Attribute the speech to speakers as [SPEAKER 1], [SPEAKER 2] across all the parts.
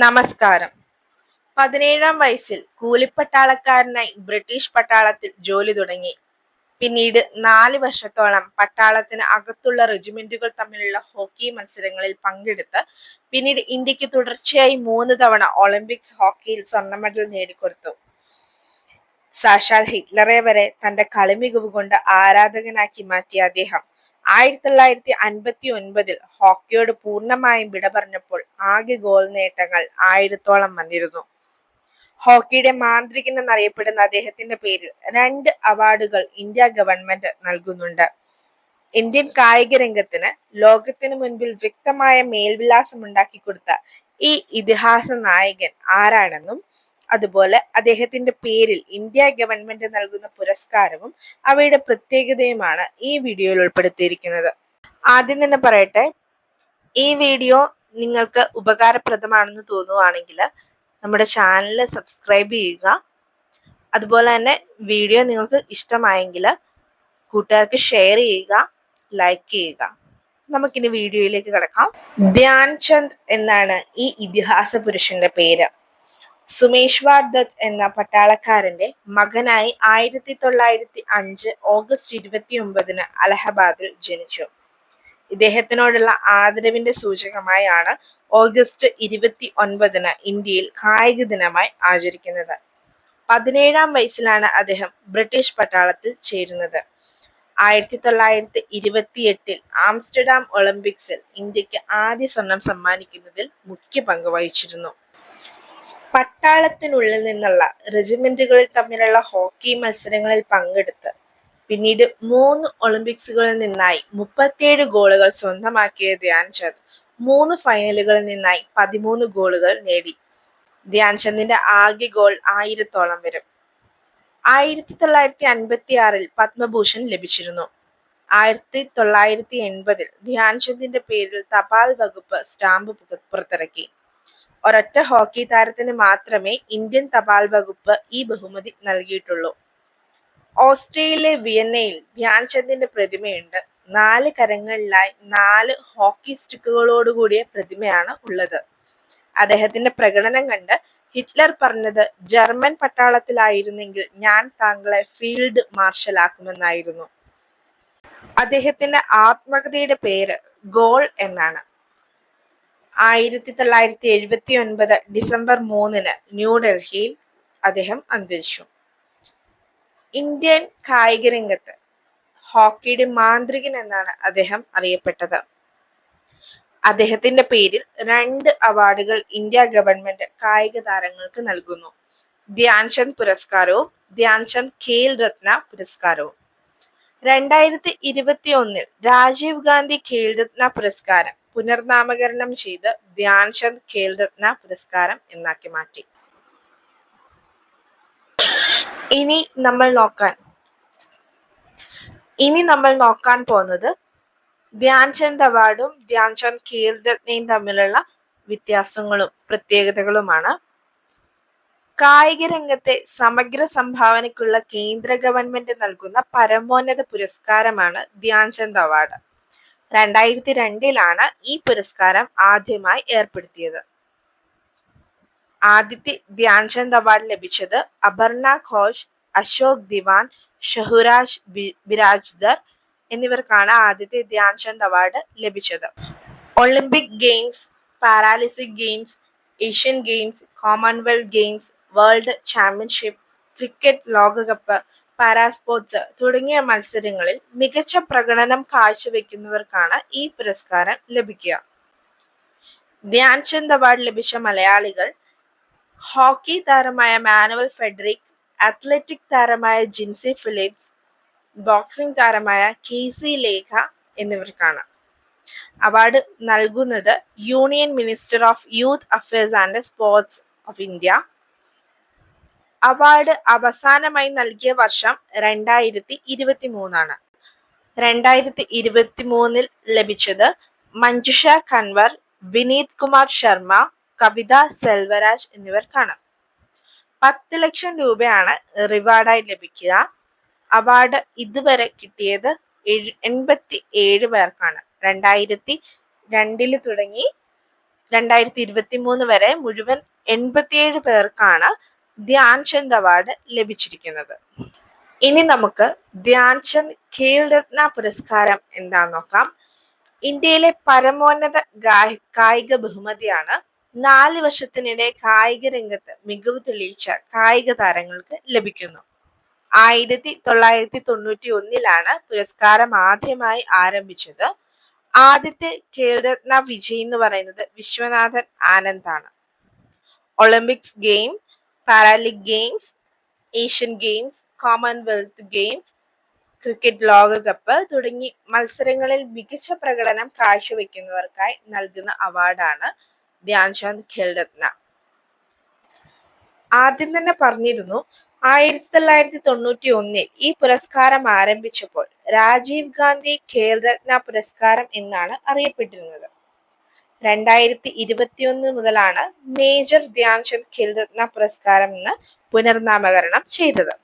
[SPEAKER 1] നമസ്കാരം. 17-ാം വയസ്സിൽ കൂലിപ്പട്ടാളക്കാരനായി ബ്രിട്ടീഷ് പട്ടാളത്തിൽ ജോലി തുടങ്ങി. പിന്നീട് 4 വർഷത്തോളം പട്ടാളത്തിന് അകത്തുള്ള റെജിമെന്റുകൾ തമ്മിലുള്ള ഹോക്കി മത്സരങ്ങളിൽ പങ്കെടുത്ത് പിന്നീട് ഇന്ത്യക്ക് തുടർച്ചയായി 3 തവണ ഒളിമ്പിക്സ് ഹോക്കിയിൽ സ്വർണ്ണ മെഡൽ നേടിക്കൊടുത്തു. സാക്ഷാൽ ഹിറ്റ്ലറെ വരെ തന്റെ കളിമികവ് കൊണ്ട് ആരാധകനാക്കി മാറ്റിയ അദ്ദേഹം 1959-ൽ ഹോക്കിയോട് പൂർണ്ണമായും വിട പറഞ്ഞപ്പോൾ ആകെ ഗോൾ നേട്ടങ്ങൾ 1000-ഓളം വന്നിരുന്നു. ഹോക്കിയുടെ മാന്ത്രികൻ എന്നറിയപ്പെടുന്ന അദ്ദേഹത്തിന്റെ പേരിൽ 2 അവാർഡുകൾ ഇന്ത്യ ഗവൺമെന്റ് നൽകുന്നുണ്ട്. ഇന്ത്യൻ കായിക രംഗത്തിന് ലോകത്തിന് മുൻപിൽ വ്യക്തമായ മേൽവിലാസം ഉണ്ടാക്കിക്കൊടുത്ത ഈ ഇതിഹാസ നായകൻ ആരാണെന്നും അതുപോലെ അദ്ദേഹത്തിന്റെ പേരിൽ ഇന്ത്യ ഗവൺമെന്റ് നൽകുന്ന പുരസ്കാരവും അവയുടെ പ്രത്യേകതയുമാണ് ഈ വീഡിയോയിൽ ഉൾപ്പെടുത്തിയിരിക്കുന്നത്. ആദ്യം തന്നെ പറയട്ടെ, ഈ വീഡിയോ നിങ്ങൾക്ക് ഉപകാരപ്രദമാണെന്ന് തോന്നുവാണെങ്കിൽ നമ്മുടെ ചാനൽ സബ്സ്ക്രൈബ് ചെയ്യുക. അതുപോലെ തന്നെ വീഡിയോ നിങ്ങൾക്ക് ഇഷ്ടമായെങ്കിൽ കൂട്ടുകാർക്ക് ഷെയർ ചെയ്യുക, ലൈക്ക് ചെയ്യുക. നമുക്കിനി വീഡിയോയിലേക്ക് കടക്കാം. ധ്യാൻ ചന്ദ് എന്നാണ് ഈ ഇതിഹാസ പുരുഷന്റെ പേര്. സുമേശ്വർ ദത്ത് എന്ന പട്ടാളക്കാരന്റെ മകനായി 1905 ഓഗസ്റ്റ് 29 അലഹബാദിൽ ജനിച്ചു. ഇദ്ദേഹത്തിനോടുള്ള ആദരവിന്റെ സൂചകമായാണ് ഓഗസ്റ്റ് 29 ഇന്ത്യയിൽ കായിക ദിനമായി ആചരിക്കുന്നത്. 17-ാം വയസ്സിലാണ് അദ്ദേഹം ബ്രിട്ടീഷ് പട്ടാളത്തിൽ ചേരുന്നത്. 1928 ആംസ്റ്റർഡാം ഒളിമ്പിക്സിൽ ഇന്ത്യക്ക് ആദ്യ സ്വർണം സമ്മാനിക്കുന്നതിൽ മുഖ്യ പങ്ക് വഹിച്ചിരുന്നു. പട്ടാളത്തിനുള്ളിൽ നിന്നുള്ള റെജിമെന്റുകളിൽ തമ്മിലുള്ള ഹോക്കി മത്സരങ്ങളിൽ പങ്കെടുത്ത് പിന്നീട് 3 ഒളിമ്പിക്സുകളിൽ നിന്നായി 37 ഗോളുകൾ സ്വന്തമാക്കിയ ധ്യാൻ ചന്ദ് 3 ഫൈനലുകളിൽ നിന്നായി 13 ഗോളുകൾ നേടി. ധ്യാൻ ചന്ദിന്റെ ആകെ ഗോൾ 1000-ഓളം വരും. 1956-ൽ പത്മഭൂഷൺ ലഭിച്ചിരുന്നു. 1980-ൽ ധ്യാൻ ചന്ദിന്റെ പേരിൽ തപാൽ വകുപ്പ് സ്റ്റാമ്പ് പുറത്തിറക്കി. ഒരൊറ്റ ഹോക്കി താരത്തിന് മാത്രമേ ഇന്ത്യൻ തപാൽ വകുപ്പ് ഈ ബഹുമതി നൽകിയിട്ടുള്ളൂ. ഓസ്ട്രിയയിലെ വിയന്നയിൽ ധ്യാൻ ചന്ദിന്റെ പ്രതിമയുണ്ട്. 4 കരങ്ങളിലായി 4 ഹോക്കി സ്റ്റിക്കുകളോടുകൂടിയ പ്രതിമയാണ് ഉള്ളത്. അദ്ദേഹത്തിന്റെ പ്രകടനം കണ്ട് ഹിറ്റ്ലർ പറഞ്ഞത്, ജർമ്മൻ പട്ടാളത്തിലായിരുന്നെങ്കിൽ ഞാൻ താങ്കളെ ഫീൽഡ് മാർഷൽ ആക്കുമെന്നായിരുന്നു. അദ്ദേഹത്തിന്റെ ആത്മകഥയുടെ പേര് ഗോൾ എന്നാണ്. 1979 ഡിസംബർ 3 ന്യൂഡൽഹിയിൽ അദ്ദേഹം അന്തരിച്ചു. ഇന്ത്യൻ കായിക രംഗത്ത് ഹോക്കിയുടെ മാന്ത്രികൻ എന്നാണ് അദ്ദേഹം അറിയപ്പെട്ടത്. അദ്ദേഹത്തിന്റെ പേരിൽ 2 അവാർഡുകൾ ഇന്ത്യ ഗവൺമെന്റ് കായിക താരങ്ങൾക്ക് നൽകുന്നു. ധ്യാൻ ചന്ദ് പുരസ്കാരവും ധ്യാൻ ചന്ദ് ഖേൽ രത്ന പുരസ്കാരവും. 2021 രാജീവ് ഗാന്ധി ഖേൽ രത്ന പുരസ്കാരം പുനർനാമകരണം ചെയ്ത് ധ്യാൻ ചന്ദ് ഖേൽ രത്ന പുരസ്കാരം എന്നാക്കി മാറ്റി. ഇനി നമ്മൾ നോക്കാൻ പോകുന്നത് ധ്യാൻ ചന്ദ് അവാർഡും ധ്യാൻ ചന്ദ് ഖേൽ രത്നയും തമ്മിലുള്ള വ്യത്യാസങ്ങളും പ്രത്യേകതകളുമാണ്. കായിക രംഗത്തെ സമഗ്ര സംഭാവനയ്ക്കുള്ള കേന്ദ്ര ഗവൺമെന്റ് നൽകുന്ന പരമോന്നത പുരസ്കാരമാണ് ധ്യാൻ ചന്ദ് അവാർഡ്. 2002-ലാണ് ഈ പുരസ്കാരം ആദ്യമായി ഏർപ്പെടുത്തിയത്. ആദ്യത്തെ ധ്യാൻ ചന്ദ് അവാർഡ് ലഭിച്ചത് അപർണ ഘോഷ്, അശോക് ദിവാൻ, ഷഹുരാജ് ബിരാജ്ദർ എന്നിവർക്കാണ് ആദ്യത്തെ ധ്യാൻ ചന്ദ് അവാർഡ് ലഭിച്ചത്. Olympic games, Paralympic games, Asian games, Commonwealth games, world championship, cricket ലോകകപ്പ്, പാരാസ്പോർട്സ് തുടങ്ങിയ മത്സരങ്ങളിൽ മികച്ച പ്രകടനം കാഴ്ചവെക്കുന്നവർക്കാണ് ഈ പുരസ്കാരം ലഭിക്കുക. ധ്യാൻ ചന്ദ് അവാർഡ് ലഭിച്ച മലയാളികൾ ഹോക്കി താരമായ മാനുവൽ ഫെഡറിക്, അത്ലറ്റിക് താരമായ ജിൻസി ഫിലിപ്സ്, ബോക്സിംഗ് താരമായ കെസി ലേഖ എന്നിവർക്കാണ്. അവാർഡ് നൽകുന്നത് union minister of youth affairs and sports of India. Award അവസാനമായി നൽകിയ വർഷം 2023 2023 ലഭിച്ചത് മഞ്ജുഷ കൻവർ, വിനീത് കുമാർ ശർമ്മ, കവിത സെൽവരാജ് എന്നിവർക്കാണ്. 10 ലക്ഷം രൂപയാണ് റിവാർഡായി ലഭിക്കുക. അവാർഡ് ഇതുവരെ കിട്ടിയത് 87 പേർക്കാണ്. 2002 തുടങ്ങി 2023 വരെ മുഴുവൻ 87 പേർക്കാണ് ധ്യാൻചന്ദ് അവാർഡ് ലഭിച്ചിരിക്കുന്നത്. ഇനി നമുക്ക് ധ്യാൻചന്ദ് ഖേൽരത്ന പുരസ്കാരം എന്താന്ന് നോക്കാം. ഇന്ത്യയിലെ പരമോന്നത കായിക ബഹുമതിയാണ്. 4 വർഷത്തിനിടെ കായിക രംഗത്ത് മികവ് തെളിയിച്ച കായിക താരങ്ങൾക്ക് ലഭിക്കുന്നു. 1991 പുരസ്കാരം ആദ്യമായി ആരംഭിച്ചത്. ആദ്യത്തെ ഖേൽരത്ന വിജയി എന്ന് പറയുന്നത് വിശ്വനാഥൻ ആനന്ദ് ആണ്. Olympics game, Paralympic games, Asian games, Commonwealth games, cricket ലോകകപ്പ് തുടങ്ങി മത്സരങ്ങളിൽ മികച്ച പ്രകടനം കാഴ്ചവെക്കുന്നവർക്കായി നൽകുന്ന അവാർഡാണ് ധ്യാൻചന്ദ് ഖേൽരത്ന. ആദ്യം തന്നെ പറഞ്ഞിരുന്നു, 1991 ഈ പുരസ്കാരം ആരംഭിച്ചപ്പോൾ രാജീവ് ഗാന്ധി ഖേൽരത്ന പുരസ്കാരം എന്നാണ് അറിയപ്പെട്ടിരുന്നത്. 2021 മുതലാണ് മേജർ ധ്യാൻചന്ദ് ഖേൽരത്ന പുരസ്കാരം എന്ന് പുനർനാമകരണം ചെയ്തത്.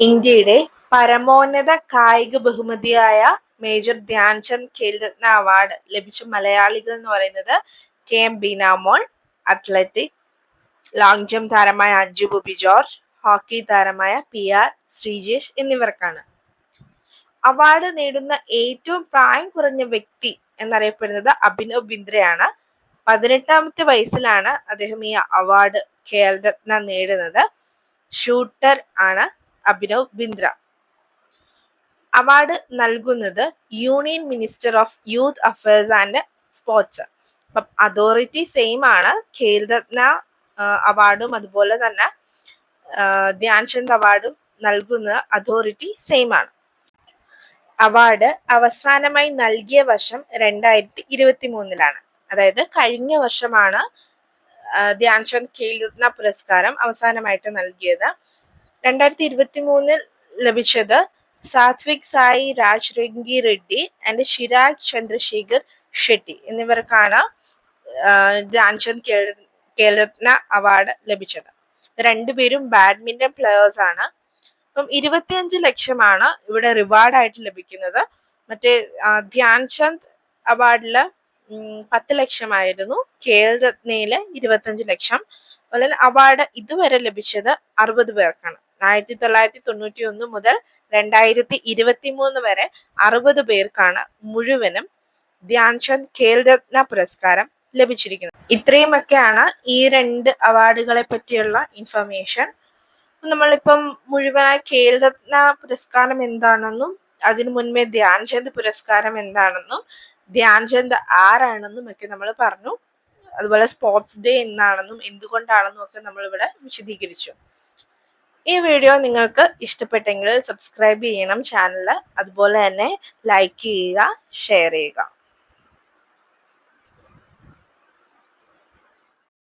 [SPEAKER 1] ഇന്ത്യയുടെ പരമോന്നത കായിക ബഹുമതിയായ മേജർ ധ്യാൻചന്ദ് ഖേൽരത്ന അവാർഡ് ലഭിച്ച മലയാളികൾ എന്ന് പറയുന്നത് KM Beenamol, athletic, long jump താരമായ അഞ്ജു ബോബി ജോർജ്, ഹോക്കി താരമായ PR ശ്രീജേഷ് എന്നിവർക്കാണ്. അവാർഡ് നേടുന്ന ഏറ്റവും പ്രായം കുറഞ്ഞ വ്യക്തി എന്നറിയപ്പെടുന്നത് അഭിനവ് ബിന്ദ്രയാണ്. 18ാമത്തെ വയസ്സിലാണ് അദ്ദേഹം ഈ അവാർഡ് ഖേൽരത്ന നേടുന്നത്. ഷൂട്ടർ ആണ് അഭിനവ് ബിന്ദ്ര. അവാർഡ് നൽകുന്നത് union minister of youth affairs and sports. അപ്പം അതോറിറ്റി സെയിം ആണ്. ഖേൽരത്ന അവാർഡും അതുപോലെ തന്നെ ധ്യാൻചന്ദ് അവാർഡും നൽകുന്ന അതോറിറ്റി സെയിം ആണ്. അവാർഡ് അവസാനമായി നൽകിയ വർഷം 2023 അതായത് കഴിഞ്ഞ വർഷമാണ് ധ്യാൻചന്ദ് ഖേൽരത്ന പുരസ്കാരം അവസാനമായിട്ട് നൽകിയത്. 2023 ലഭിച്ചത് സാത്വിക് സായി രാജ് രംഗി റെഡ്ഡി ആൻഡ് ചിരാഗ് ചന്ദ്രശേഖർ ഷെട്ടി എന്നിവർക്കാണ് ധ്യാൻചന്ദ് ഖേൽരത്ന അവാർഡ് ലഭിച്ചത്. രണ്ടുപേരും ബാഡ്മിന്റൺ പ്ലെയേഴ്സ് ആണ്. അപ്പം 25 ലക്ഷമാണ് ഇവിടെ റിവാർഡായിട്ട് ലഭിക്കുന്നത്. മറ്റേ ധ്യാൻചന്ദ് അവാർഡില് 10 ലക്ഷമായിരുന്നു, ഖേൽരത്നയില് 25 ലക്ഷം. അതുപോലെ അവാർഡ് ഇതുവരെ ലഭിച്ചത് 60 പേർക്കാണ്. 1991 മുതൽ 2023 വരെ 60 പേർക്കാണ് മുഴുവനും ധ്യാൻചന്ദ് ഖേൽരത്ന പുരസ്കാരം ലഭിച്ചിരിക്കുന്നത്. ഇത്രയുമൊക്കെയാണ് ഈ 2 അവാർഡുകളെ പറ്റിയുള്ള ഇൻഫർമേഷൻ. നമ്മളിപ്പം മുഴുവനായി ഖേൽരത്ന പുരസ്കാരം എന്താണെന്നും അതിനു മുൻപേ ധ്യാൻചന്ദ് പുരസ്കാരം എന്താണെന്നും ധ്യാൻചന്ദ് ആരാണെന്നും ഒക്കെ നമ്മൾ പറഞ്ഞു. അതുപോലെ സ്പോർട്സ് ഡേ എന്നാണെന്നും എന്തുകൊണ്ടാണെന്നും ഒക്കെ നമ്മൾ ഇവിടെ വിശദീകരിച്ചു. ഈ വീഡിയോ നിങ്ങൾക്ക് ഇഷ്ടപ്പെട്ടെങ്കിൽ സബ്സ്ക്രൈബ് ചെയ്യണം ചാനൽ. അതുപോലെ തന്നെ ലൈക്ക് ചെയ്യുക, ഷെയർ ചെയ്യുക.